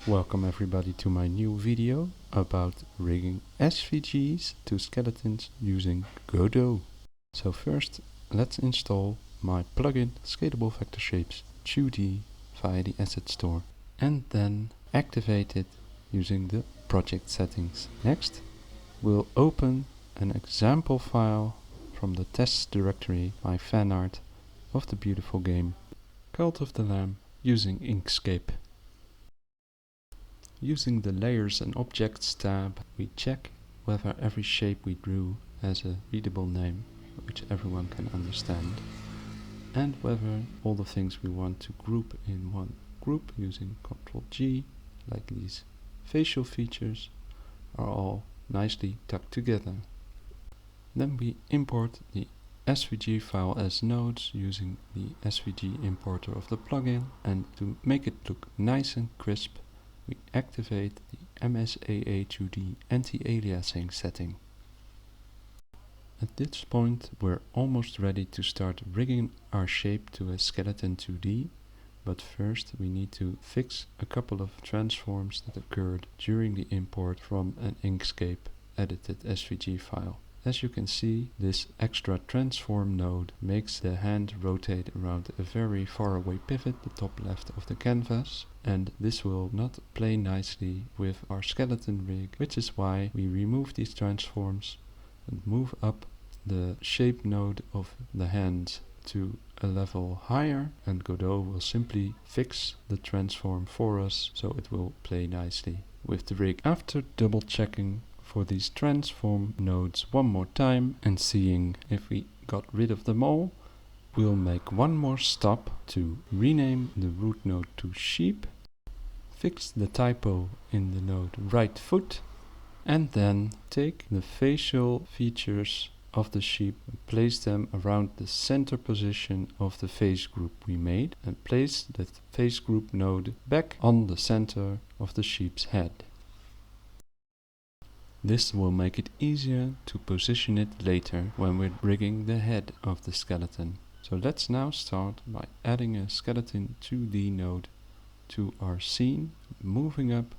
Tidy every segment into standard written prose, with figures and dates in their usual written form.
Welcome everybody to my new video about rigging SVGs to skeletons using Godot. So first, let's install my plugin Scalable Vector Shapes 2D via the asset store and then activate it using the project settings. Next, we'll open an example file from the tests directory, my fan art of the beautiful game Cult of the Lamb using Inkscape. Using the Layers and Objects tab, we check whether every shape we drew has a readable name, which everyone can understand, and whether all the things we want to group in one group using Ctrl-G, like these facial features, are all nicely tucked together. Then we import the SVG file as nodes using the SVG importer of the plugin, and to make it look nice and crisp, we activate the MSAA2D Anti Aliasing setting. At this point we're almost ready to start rigging our shape to a Skeleton2D, but first we need to fix a couple of transforms that occurred during the import from an Inkscape edited SVG file. As you can see, this extra transform node makes the hand rotate around a very far away pivot, the top left of the canvas, and this will not play nicely with our skeleton rig, which is why we remove these transforms and move up the shape node of the hand to a level higher, and Godot will simply fix the transform for us so it will play nicely with the rig. After double checking for these transform nodes one more time and seeing if we got rid of them all, we'll make one more stop to rename the root node to sheep, fix the typo in the node right foot, and then take the facial features of the sheep and place them around the center position of the face group we made, and place the face group node back on the center of the sheep's head. This will make it easier to position it later when we're rigging the head of the skeleton. So let's now start by adding a Skeleton2D node to our scene, moving up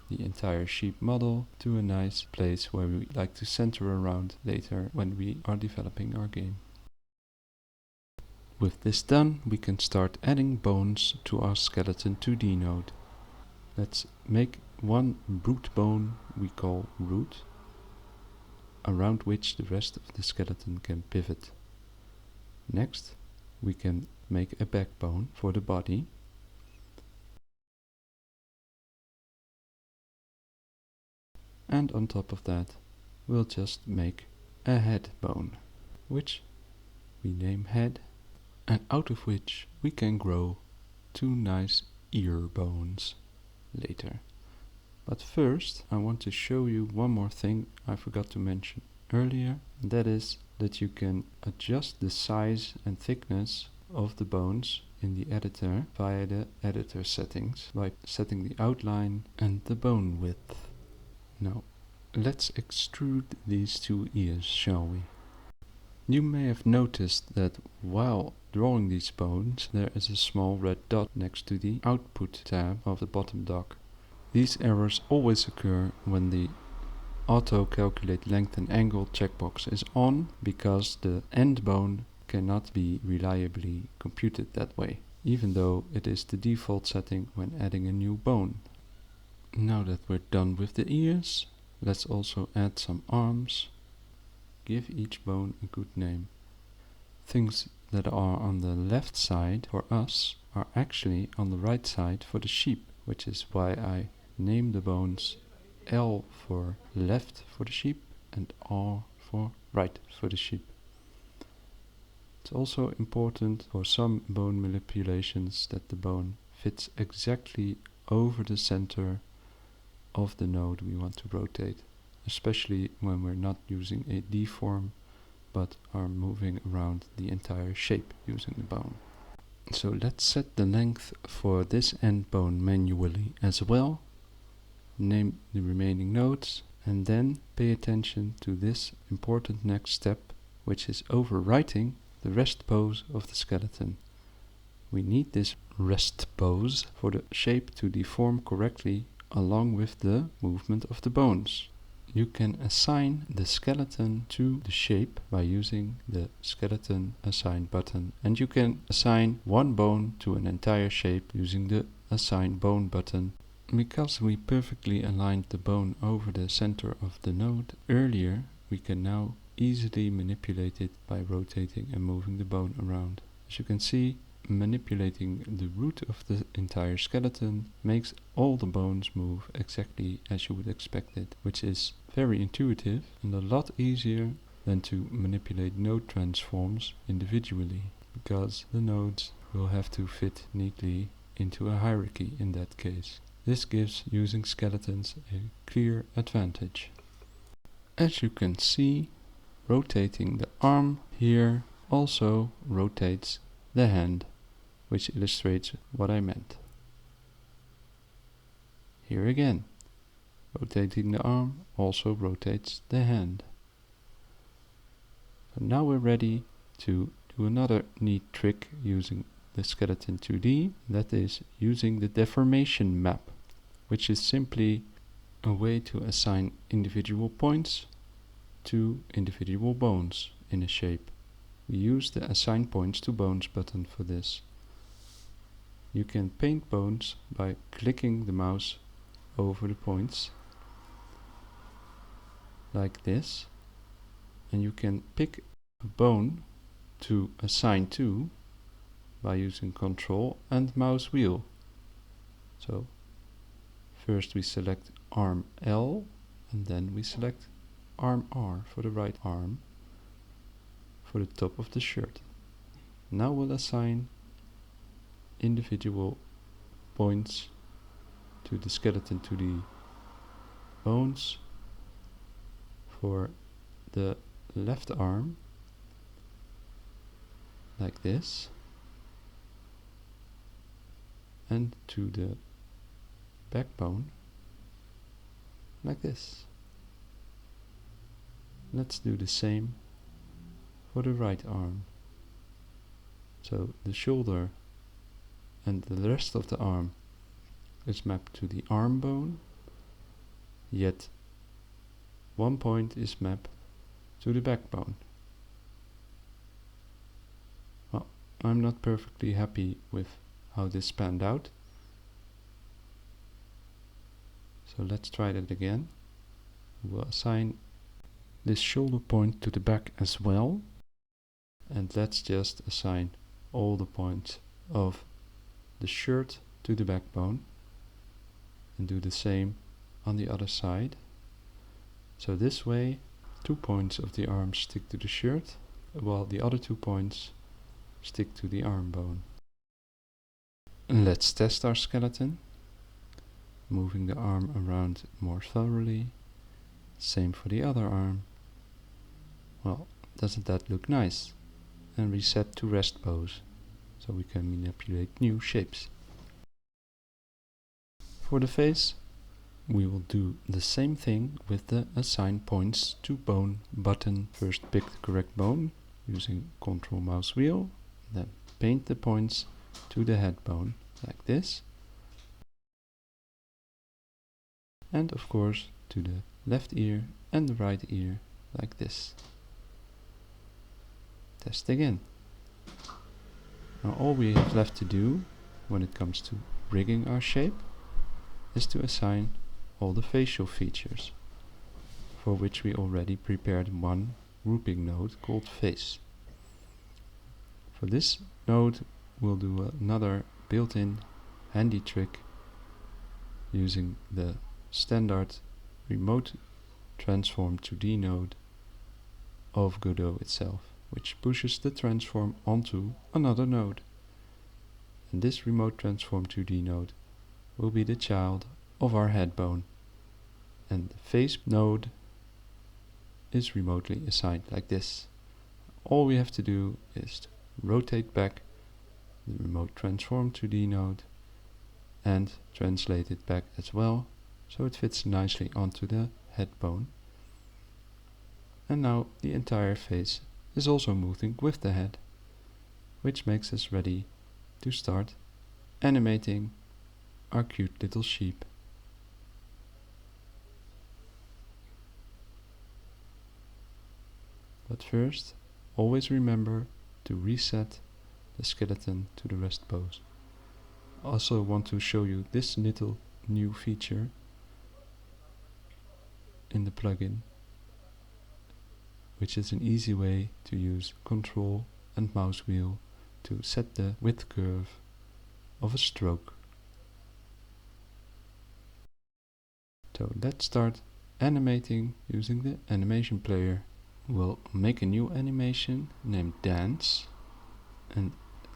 the entire sheep model to a nice place where we like to center around later when we are developing our game. With this done, we can start adding bones to our Skeleton2D node. Let's make one root bone we call root, around which the rest of the skeleton can pivot. Next, we can make a backbone for the body. And on top of that, we'll just make a head bone, which we name head, and out of which we can grow two nice ear bones later. But first, I want to show you one more thing I forgot to mention earlier, and that is that you can adjust the size and thickness of the bones in the editor via the editor settings by setting the outline and the bone width. Now, let's extrude these two ears, shall we? You may have noticed that while drawing these bones, there is a small red dot next to the output tab of the bottom dock. These errors always occur when the auto calculate length and angle checkbox is on, because the end bone cannot be reliably computed that way, even though it is the default setting when adding a new bone. Now that we're done with the ears, let's also add some arms. Give each bone a good name. Things that are on the left side for us are actually on the right side for the sheep, which is why I name the bones L for left for the sheep and R for right for the sheep. It's also important for some bone manipulations that the bone fits exactly over the center of the node we want to rotate, especially when we're not using a deform but are moving around the entire shape using the bone. So let's set the length for this end bone manually as well. Name the remaining nodes, and then pay attention to this important next step, which is overwriting the rest pose of the skeleton. We need this rest pose for the shape to deform correctly along with the movement of the bones. You can assign the skeleton to the shape by using the skeleton assign button, and you can assign one bone to an entire shape using the assign bone button. Because we perfectly aligned the bone over the center of the node earlier, we can now easily manipulate it by rotating and moving the bone around. As you can see, manipulating the root of the entire skeleton makes all the bones move exactly as you would expect it, which is very intuitive and a lot easier than to manipulate node transforms individually, because the nodes will have to fit neatly into a hierarchy in that case. This gives using skeletons a clear advantage. As you can see, rotating the arm here also rotates the hand, which illustrates what I meant. Here again, rotating the arm also rotates the hand. So now we're ready to do another neat trick using the Skeleton2D, that is using the deformation map, which is simply a way to assign individual points to individual bones in a shape. We use the assign points to bones button for this. You can paint bones by clicking the mouse over the points like this, and you can pick a bone to assign to by using Ctrl and mouse wheel. So first we select arm L, and then we select arm R for the right arm for the top of the shirt. Now we'll assign individual points to the Skeleton2D bones for the left arm like this, and to the backbone like this. Let's do the same for the right arm. So the shoulder and the rest of the arm is mapped to the arm bone, yet one point is mapped to the backbone. Well, I'm not perfectly happy with how this panned out, so let's try that again. We'll assign this shoulder point to the back as well, and let's just assign all the points of the shirt to the backbone, and do the same on the other side. So this way 2 points of the arm stick to the shirt, while the other 2 points stick to the arm bone. And let's test our skeleton, moving the arm around more thoroughly. Same for the other arm. Well, doesn't that look nice? And reset to rest pose, so we can manipulate new shapes. For the face, we will do the same thing with the assign points to bone button. First pick the correct bone using Ctrl mouse wheel, then paint the points to the head bone like this, and of course to the left ear and the right ear like this. Test again. Now all we have left to do when it comes to rigging our shape is to assign all the facial features, for which we already prepared one grouping node called face. For this node we'll do another built-in handy trick using the standard remote transform 2D node of Godot itself, which pushes the transform onto another node. And this remote transform 2D node will be the child of our head bone, and the face node is remotely assigned like this. All we have to do is to rotate back the remote transform 2D node and translate it back as well, so it fits nicely onto the head bone. And now the entire face is also moving with the head, which makes us ready to start animating our cute little sheep. But first, always remember to reset the skeleton to the rest pose. I also want to show you this little new feature in the plugin, which is an easy way to use Control and mouse wheel to set the width curve of a stroke. So let's start animating using the animation player. We'll make a new animation named Dance, and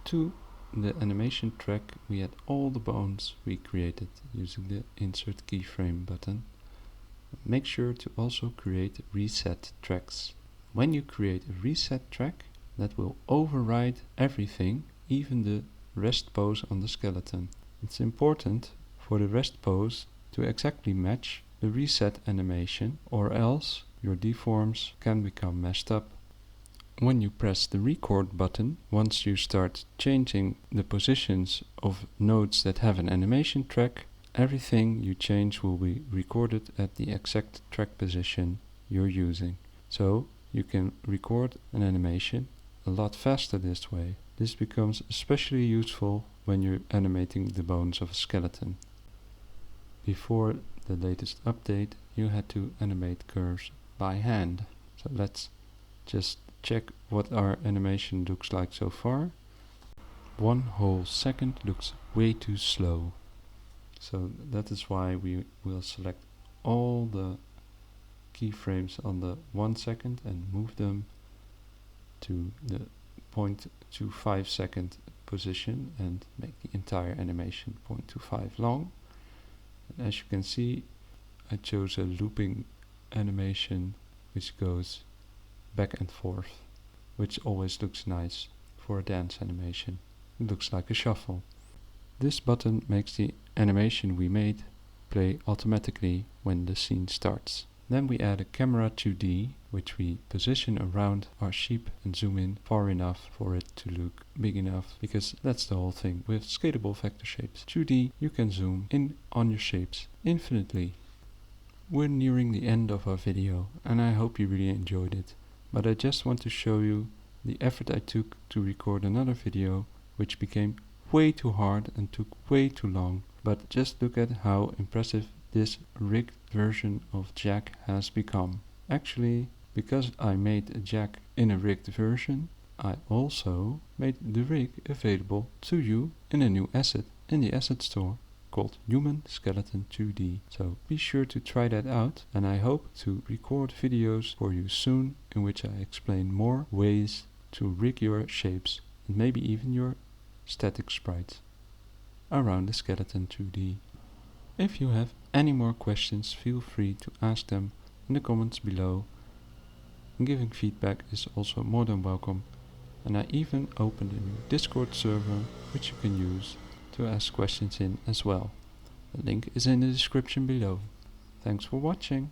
to the animation track we add all the bones we created using the Insert Keyframe button. Make sure to also create reset tracks. When you create a reset track, that will override everything, even the rest pose on the skeleton. It's important for the rest pose to exactly match the reset animation, or else your deforms can become messed up. When you press the record button, once you start changing the positions of nodes that have an animation track, everything you change will be recorded at the exact track position you're using. So you can record an animation a lot faster this way. This becomes especially useful when you're animating the bones of a skeleton. Before the latest update, you had to animate curves by hand. So let's just check what our animation looks like so far. 1 whole second looks way too slow. So that is why we will select all the keyframes on the 1 second and move them to the 0.25 second position and make the entire animation 0.25 long. And as you can see, I chose a looping animation which goes back and forth, which always looks nice for a dance animation. It looks like a shuffle. This button makes the animation we made play automatically when the scene starts. Then we add a camera 2D, which we position around our sheep and zoom in far enough for it to look big enough, because that's the whole thing with Scalable Vector Shapes. 2D, you can zoom in on your shapes infinitely. We're nearing the end of our video, and I hope you really enjoyed it. But I just want to show you the effort I took to record another video, which became way too hard and took way too long. But just look at how impressive this rigged version of Jack has become. Actually, because I made a Jack in a rigged version, I also made the rig available to you in a new asset in the asset store called Human Skeleton2D. So be sure to try that out, and I hope to record videos for you soon in which I explain more ways to rig your shapes and maybe even your static sprites around the Skeleton2D. If you have any more questions, feel free to ask them in the comments below, and giving feedback is also more than welcome. And I even opened a new Discord server which you can use to ask questions in as well. The link is in the description below. Thanks for watching.